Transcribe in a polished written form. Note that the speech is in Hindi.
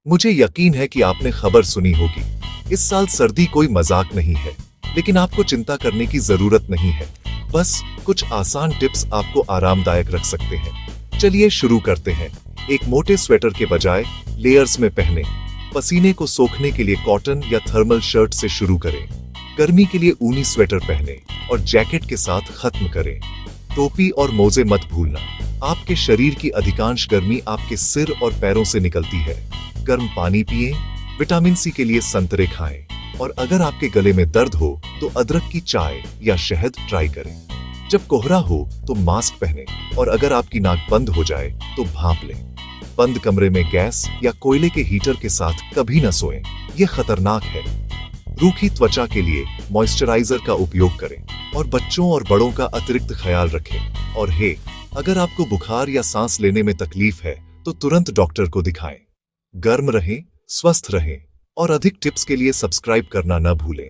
मुझे यकीन है कि आपने खबर सुनी होगी। इस साल सर्दी कोई मजाक नहीं है, लेकिन आपको चिंता करने की जरूरत नहीं है। बस कुछ आसान टिप्स आपको आरामदायक रख सकते हैं। चलिए शुरू करते हैं। एक मोटे स्वेटर के बजाय लेयर्स में पहने। पसीने को सोखने के लिए कॉटन या थर्मल शर्ट से शुरू करें। गर्मी के लिए ऊनी स्वेटर पहने और जैकेट के साथ खत्म करें। टोपी और मोजे मत भूलना। आपके शरीर की अधिकांश गर्मी आपके सिर और पैरों से निकलती है। गर्म पानी पिएं, विटामिन सी के लिए संतरे खाएं और अगर आपके गले में दर्द हो तो अदरक की चाय या शहद ट्राई करें। जब कोहरा हो तो मास्क पहनें और अगर आपकी नाक बंद हो जाए तो भांप लें। बंद कमरे में गैस या कोयले के हीटर के साथ कभी न सोएं, ये खतरनाक है। रूखी त्वचा के लिए मॉइस्चराइजर का उपयोग करें और बच्चों और बड़ों का अतिरिक्त ख्याल रखें। और अगर आपको बुखार या सांस लेने में तकलीफ है तो तुरंत डॉक्टर को दिखाएं। गर्म रहें, स्वस्थ रहें और अधिक टिप्स के लिए सब्सक्राइब करना न भूलें।